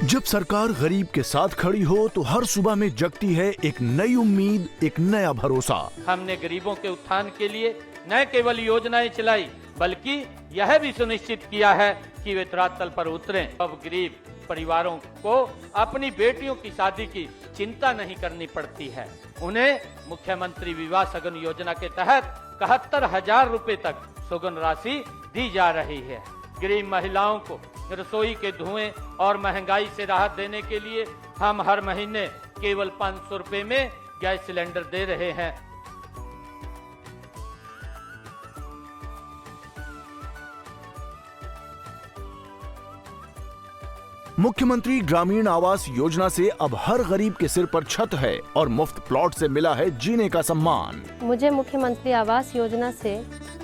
जब सरकार गरीब के साथ खड़ी हो तो हर सुबह में जगती है एक नई उम्मीद, एक नया भरोसा। हमने गरीबों के उत्थान के लिए न केवल योजनाएं चलाई बल्कि यह भी सुनिश्चित किया है कि वे धरातल पर उतरें। अब गरीब परिवारों को अपनी बेटियों की शादी की चिंता नहीं करनी पड़ती है। उन्हें मुख्यमंत्री विवाह सगन योजना के तहत 71,000 रुपए तक सुगन राशि दी जा रही है। गरीब महिलाओं को रसोई के धुएं और महंगाई से राहत देने के लिए हम हर महीने केवल 500 रुपए में गैस सिलेंडर दे रहे हैं। मुख्यमंत्री ग्रामीण आवास योजना से अब हर गरीब के सिर पर छत है और मुफ्त प्लॉट से मिला है जीने का सम्मान। मुझे मुख्यमंत्री आवास योजना से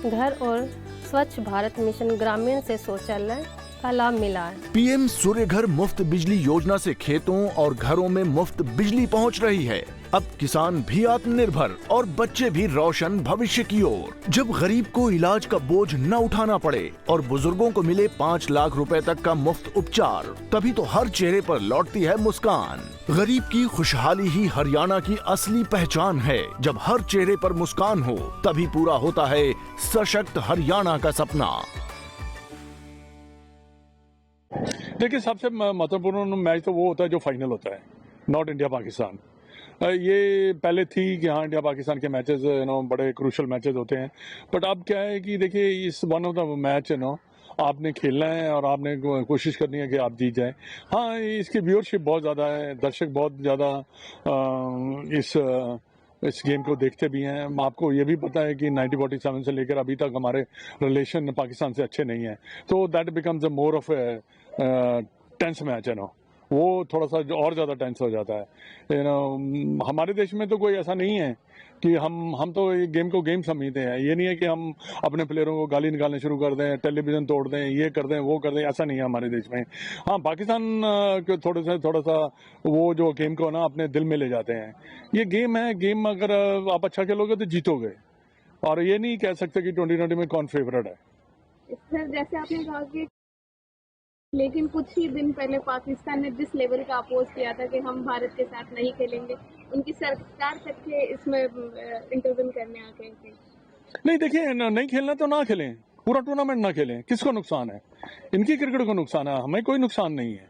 घर और स्वच्छ भारत मिशन ग्रामीण से शौचालय का लाभ मिला है। पीएम सूर्य घर मुफ्त बिजली योजना से खेतों और घरों में मुफ्त बिजली पहुंच रही है। अब किसान भी आत्मनिर्भर और बच्चे भी रोशन भविष्य की ओर। जब गरीब को इलाज का बोझ न उठाना पड़े और बुजुर्गों को मिले 5 लाख रुपए तक का मुफ्त उपचार, तभी तो हर चेहरे पर लौटती है मुस्कान। गरीब की खुशहाली ही हरियाणा की असली पहचान है। जब हर चेहरे पर मुस्कान हो तभी पूरा होता है सशक्त हरियाणा का सपना। देखिए, सबसे महत्वपूर्ण मैच तो वो होता है जो फाइनल होता है, नॉट इंडिया पाकिस्तान। ये पहले थी कि हाँ इंडिया पाकिस्तान के मैचेस बड़े क्रूशल मैचेस होते हैं, बट अब क्या है कि देखिए इस वन ऑफ द मैच आपने खेलना है और आपने कोशिश करनी है कि आप जीत जाए। हाँ, इसकी व्यूअरशिप बहुत ज़्यादा है, दर्शक बहुत ज़्यादा इस गेम को देखते भी हैं। आपको ये भी पता है कि 1947 से लेकर अभी तक हमारे रिलेशन पाकिस्तान से अच्छे नहीं हैं, तो that becomes a more of a tense match वो थोड़ा सा और ज़्यादा टेंस हो जाता है। हमारे देश में तो कोई ऐसा नहीं है कि हम तो ये गेम को गेम समझते हैं। ये नहीं है कि हम अपने प्लेयरों को गाली निकालने शुरू कर दें, टेलीविज़न तोड़ दें, ये कर दें, वो कर दें, ऐसा नहीं है हमारे देश में। हाँ, पाकिस्तान के थोड़ा सा वो जो गेम को अपने दिल में ले जाते हैं। ये गेम है, गेम अगर आप अच्छा खेलोगे तो जीतोगे, और ये नहीं कह सकते कि 2020 में कौन फेवरेट है। सर, जैसे आपने कहा कि लेकिन कुछ ही दिन पहले पाकिस्तान ने जिस लेवल का अपोज किया था कि हम भारत के साथ नहीं खेलेंगे, उनकी सरकार तक के इसमें इंटरव्यू करने आ गए थे। नहीं, देखिए, नहीं खेलना तो ना खेलें, पूरा टूर्नामेंट ना खेलें। किसको नुकसान है? इनकी क्रिकेट को नुकसान है, हमें कोई नुकसान नहीं है।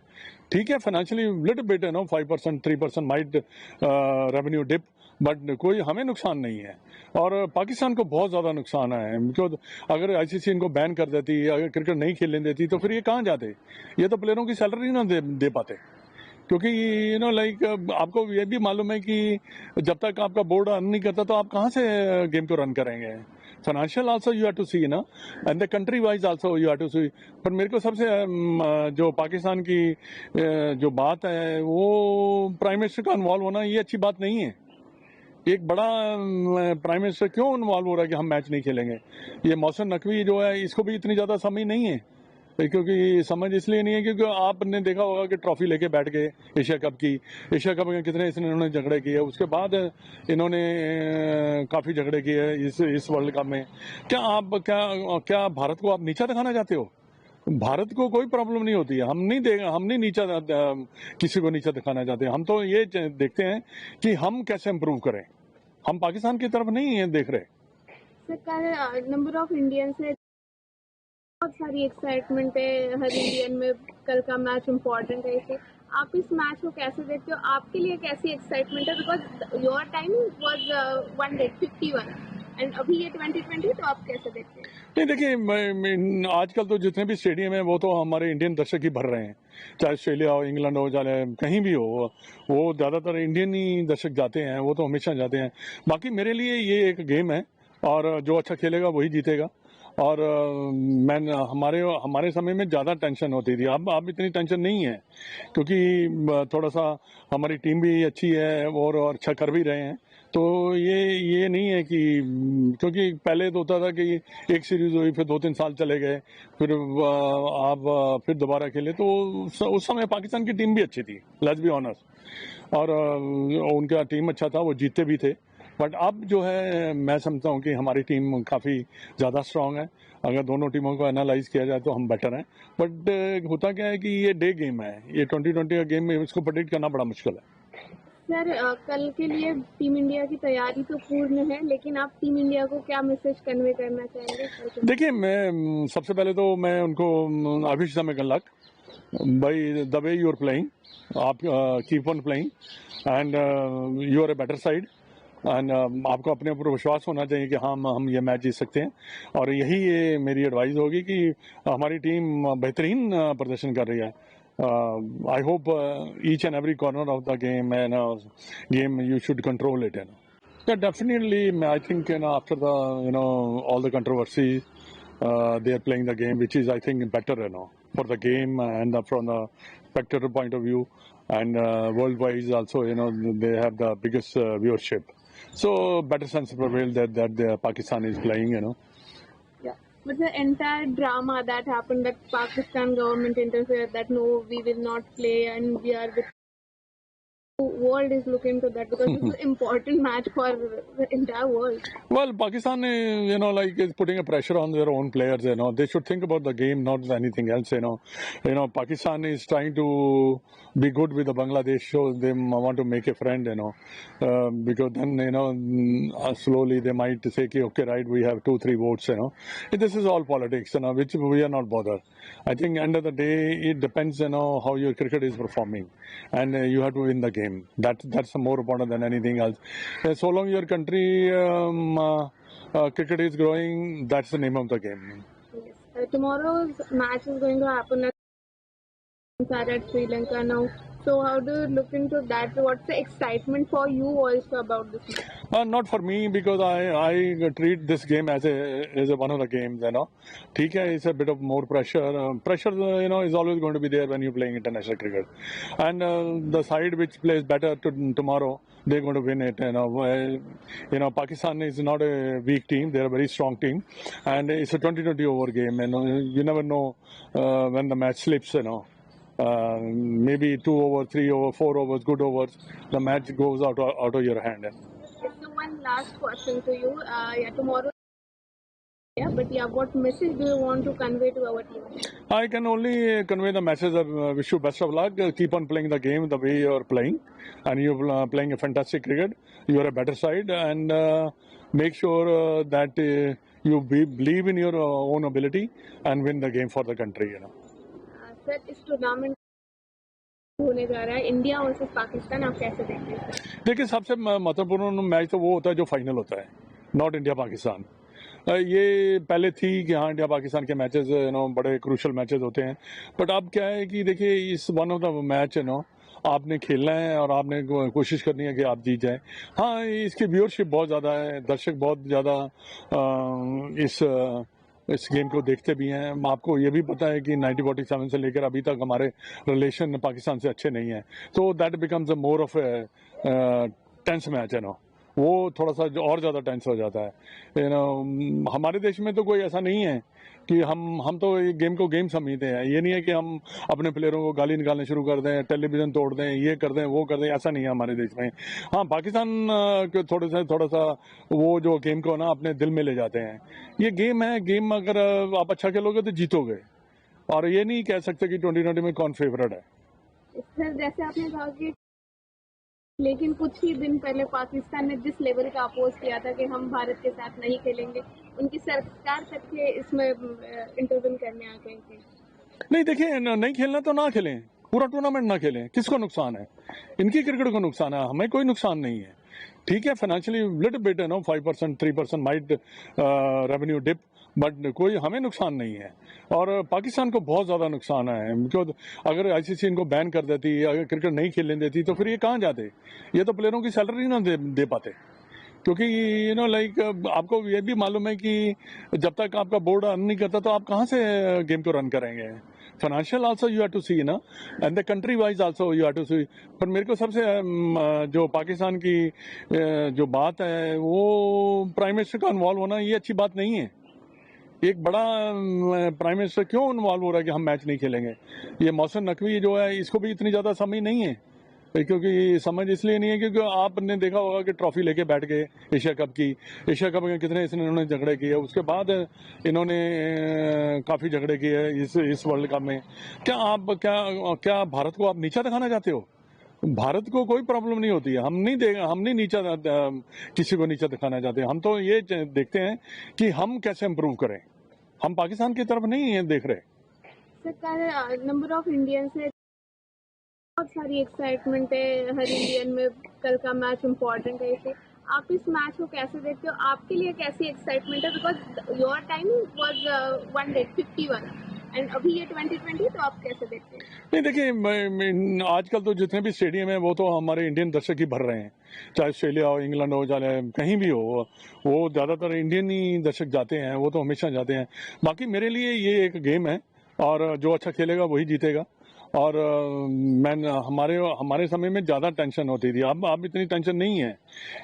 ठीक है, financially little bit 5% 3% might revenue dip, but कोई हमें नुकसान नहीं है। और पाकिस्तान को बहुत ज़्यादा नुकसान है, बिकॉज अगर आईसीसी इनको बैन कर देती, अगर क्रिकेट नहीं खेलने देती, तो फिर ये कहाँ जाते? ये तो प्लेयरों की सैलरी ना दे पाते, क्योंकि लाइक आपको ये भी मालूम है कि जब तक आपका बोर्ड अर्न नहीं करता तो आप कहाँ से गेम को रन करेंगे। Financial also you have to see and the country wise also you have to see. पर मेरे को सबसे जो पाकिस्तान की जो बात है, वो प्राइम मिनिस्टर का इन्वॉल्व होना, ये अच्छी बात नहीं है। एक बड़ा प्राइम मिनिस्टर क्यों इन्वॉल्व हो रहा है कि हम मैच नहीं खेलेंगे? ये मौसम नकवी जो है, इसको भी इतनी ज़्यादा समझ नहीं है, क्योंकि समझ इसलिए नहीं है क्योंकि आपने देखा होगा कि ट्रॉफी लेके बैठ गए एशिया कप में कितने इन्होंने झगड़े किए। उसके बाद इन्होंने काफ़ी झगड़े किए इस वर्ल्ड कप में। क्या भारत को आप नीचा दिखाना चाहते हो? भारत को कोई प्रॉब्लम नहीं होती है, हम नहीं नीचा किसी को नीचा दिखाना चाहते। हम तो ये देखते हैं कि हम कैसे इम्प्रूव करें, हम पाकिस्तान की तरफ नहीं देख रहे। सरकार नंबर ऑफ इंडियंस है, बहुत सारी एक्साइटमेंट है हर इंडियन में। कल का मैच इम्पोर्टेंट है, इसे आप इस मैच को कैसे देखते हो? आपके लिए कैसी एक्साइटमेंट है? Because your time was 151 and अभी ये 2020, तो आप कैसे देखते हैं? नहीं, देखिए, आजकल तो जितने भी स्टेडियम है वो तो हमारे इंडियन दर्शक ही भर रहे हैं, चाहे ऑस्ट्रेलिया हो, इंग्लैंड हो, चाहे कहीं भी हो, वो ज़्यादातर इंडियन ही दर्शक जाते हैं, वो तो हमेशा जाते हैं। बाकी मेरे लिए ये एक गेम है और जो अच्छा खेलेगा वही जीतेगा। और हमारे समय में ज़्यादा टेंशन होती थी, अब इतनी टेंशन नहीं है, क्योंकि थोड़ा सा हमारी टीम भी अच्छी है और अच्छा कर भी रहे हैं। तो ये नहीं है कि, क्योंकि पहले तो होता था कि एक सीरीज हुई, फिर 2-3 साल चले गए, फिर आप फिर दोबारा खेले। तो उस समय पाकिस्तान की टीम भी अच्छी थी, लेट्स बी ऑनेस्ट, और उनका टीम अच्छा था, वो जीतते भी थे। बट अब जो है मैं समझता हूँ कि हमारी टीम काफ़ी ज़्यादा स्ट्रांग है। अगर दोनों टीमों को एनालाइज किया जाए तो हम बेटर हैं। बट होता क्या है कि ये डे गेम है, ये 2020 का गेम है, इसको प्रेडिक्ट करना बड़ा मुश्किल है। सर कल के लिए टीम इंडिया की तैयारी तो पूर्ण है, लेकिन आप टीम इंडिया को क्या मैसेज कन्वे करना चाहेंगे कल के? देखिए, मैं सबसे पहले तो मैं उनको I wish them good luck by the way you are playing. आप keep on playing and you are a better side and आपको अपने ऊपर विश्वास होना चाहिए कि हाँ हम ये मैच जीत सकते हैं। और यही ये मेरी एडवाइस होगी कि हमारी टीम बेहतरीन प्रदर्शन कर रही है। I hope each and every corner of the game end game you should control it. Yeah, definitely. I think after the all the controversy, they are playing the game, which is I think better for the game and from the spectator point of view, and worldwide also they have the biggest viewership. So better sense prevail that the Pakistan is playing. Yeah. But the entire drama that happened, that Pakistan government interfered, that no, we will not play, and we are with world is looking to that because this is an important match for the entire world. Well, Pakistan, is putting a pressure on their own players. They should think about the game, not anything else. Pakistan is trying to be good with the Bangladesh, so they want to make a friend. Because then slowly they might say, okay, right, we have 2-3 votes. This is all politics. Which we are not bothered. I think end of the day, it depends. How your cricket is performing, and you have to win the game. That's more important than anything else. So long your country cricket is growing, that's the name of the game. Yes. Tomorrow's match is going to happen at Sri Lanka now. So how do you look into that? What's the excitement for you also about this match? Not for me, because I treat this game as a one of the games. ठीक है, it's a bit of more pressure. Pressure is always going to be there when you're playing international cricket, and the side which plays better tomorrow, they're going to win it. Pakistan is not a weak team; they're a very strong team, and it's a 20-20 over game. You never know when the match slips. Maybe 2 overs, 3 overs, 4 overs, good overs, the match goes out of your hand. So one last question to you. Tomorrow. Yeah, but what message do you want to convey to our team? I can only convey the message of wish you best of luck. Keep on playing the game the way you are playing, and you're playing a fantastic cricket. You are a better side, and make sure that you believe in your own ability and win the game for the country. Sir इस tournament होने जा रहा है India versus Pakistan, आप कैसे देखते हैं? देखिए, सबसे महत्वपूर्ण मैच तो वो होता है जो फाइनल होता है, नॉट इंडिया पाकिस्तान। ये पहले थी कि हाँ इंडिया पाकिस्तान के मैचेस बड़े क्रूशल मैचेस होते हैं, बट अब क्या है कि देखिए इस वन ऑफ द मैच आपने खेलना है और आपने कोशिश करनी है कि आप जीत जाए। हाँ, इसकी व्यूअरशिप बहुत ज़्यादा है, दर्शक बहुत ज़्यादा इस गेम को देखते भी हैं। आपको ये भी पता है कि 1947 से लेकर अभी तक हमारे रिलेशन पाकिस्तान से अच्छे नहीं हैं, तो that becomes a more of a tense match वो थोड़ा सा और ज़्यादा टेंस हो जाता है। हमारे देश में तो कोई ऐसा नहीं है कि हम तो गेम को गेम समझते हैं। ये नहीं है कि हम अपने प्लेयरों को गाली निकालने शुरू कर दें, टेलीविज़न तोड़ दें, ये कर दें, वो कर दें, ऐसा नहीं है हमारे देश में। हाँ, पाकिस्तान के थोड़ा सा वो जो गेम को अपने दिल में ले जाते हैं। ये गेम है, गेम अगर आप अच्छा खेलोगे तो जीतोगे, और ये नहीं कह सकते कि 2020 में कौन फेवरेट है। सर जैसे आपने कहा कि लेकिन कुछ ही दिन पहले पाकिस्तान ने जिस लेवल का अपोज किया था कि हम भारत के साथ नहीं खेलेंगे, उनकी सरकार तक के इसमें इंटरवेन करने आ गई थी। नहीं, देखिए, नहीं खेलना तो ना खेलें, पूरा टूर्नामेंट ना खेलें, किसको नुकसान है? इनकी क्रिकेट को नुकसान है, हमें कोई नुकसान नहीं है। ठीक है, financially little bit 5%, 3% might revenue dip, but कोई हमें नुकसान नहीं है। और पाकिस्तान को बहुत ज़्यादा नुकसान है, बिकॉज अगर आईसीसी इनको बैन कर देती, अगर क्रिकेट नहीं खेलने देती, तो फिर ये कहाँ जाते? ये तो प्लेयरों की सैलरी ना दे पाते, क्योंकि लाइक आपको ये भी मालूम है कि जब तक आपका बोर्ड रन नहीं करता तो आप कहाँ से गेम को रन करेंगे? Financial also you have to see and the country wise also you have to see. पर मेरे को सबसे जो पाकिस्तान की जो बात है, वो प्राइम मिनिस्टर का इन्वॉल्व होना ये अच्छी बात नहीं है। एक बड़ा प्राइम मिनिस्टर क्यों इन्वॉल्व हो रहा है कि हम मैच नहीं खेलेंगे? ये मौसम नकवी जो है, इसको भी इतनी ज़्यादा समझ नहीं है। क्योंकि समझ इसलिए नहीं है क्योंकि आपने देखा होगा कि ट्रॉफी लेके बैठ गए एशिया कप की। एशिया कप में कितने इन्होंने झगड़े किए, उसके बाद इन्होंने काफ़ी झगड़े किए इस वर्ल्ड कप में। क्या भारत को आप नीचा दिखाना चाहते हो? भारत को कोई प्रॉब्लम नहीं होती है, हम नहीं नीचा किसी को नीचा दिखाना चाहते। हम तो ये देखते हैं कि हम कैसे इम्प्रूव करें। हम पाकिस्तान की तरफ नहीं देख रहे। सर, नंबर ऑफ इंडियंस है, बहुत सारी एक्साइटमेंट है हर इंडियन में, कल का मैच इम्पोर्टेंट है। इसे आप इस मैच को कैसे देखते हो? आपके लिए कैसी एक्साइटमेंट है? Because your time was 151 and अभी ये 2020, तो आप कैसे देखते हैं? नहीं देखिए, आजकल तो जितने भी स्टेडियम है वो तो हमारे इंडियन दर्शक ही भर रहे हैं, चाहे ऑस्ट्रेलिया हो, इंग्लैंड हो, चाहे कहीं भी हो, वो ज़्यादातर इंडियन ही दर्शक जाते हैं, वो तो हमेशा जाते हैं। बाकी मेरे लिए ये एक गेम है और जो अच्छा खेलेगा वही जीतेगा। और हमारे समय में ज़्यादा टेंशन होती थी, अब इतनी टेंशन नहीं है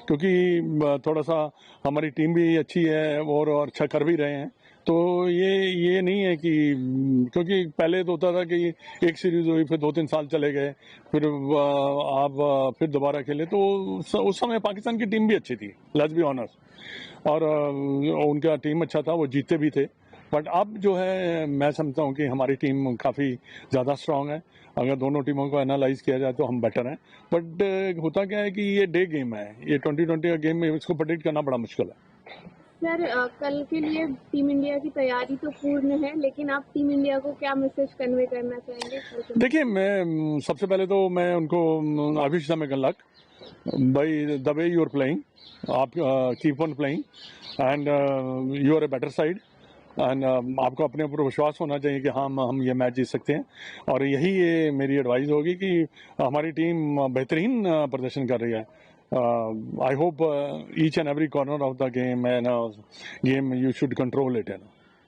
क्योंकि थोड़ा सा हमारी टीम भी अच्छी है और अच्छा कर भी रहे हैं। तो ये नहीं है कि, क्योंकि पहले तो होता था कि एक सीरीज हुई फिर 2-3 साल चले गए, फिर आप फिर दोबारा खेले, तो उस समय पाकिस्तान की टीम भी अच्छी थी, लेट्स बी ऑनेस्ट, और उनका टीम अच्छा था, वो जीतते भी थे। बट अब जो है मैं समझता हूँ कि हमारी टीम काफ़ी ज़्यादा स्ट्रांग है। अगर दोनों टीमों को एनालाइज किया जाए तो हम बेटर हैं। बट होता क्या है कि ये डे गेम है, ये 2020 का गेम है, इसको प्रेडिक्ट करना बड़ा मुश्किल है। सर, कल के लिए टीम इंडिया की तैयारी तो पूर्ण है, लेकिन आप टीम इंडिया को क्या मैसेज कन्वे करना चाहेंगे? देखिए, मैं सबसे पहले तो मैं उनको I wish them good luck by the way you are playing. आप keep on playing and you are a better side and आपको अपने ऊपर विश्वास होना चाहिए कि हाँ हम ये मैच जीत सकते हैं। और यही ये मेरी एडवाइस होगी कि हमारी टीम बेहतरीन प्रदर्शन कर रही है। I hope each and every corner of the game you should control it.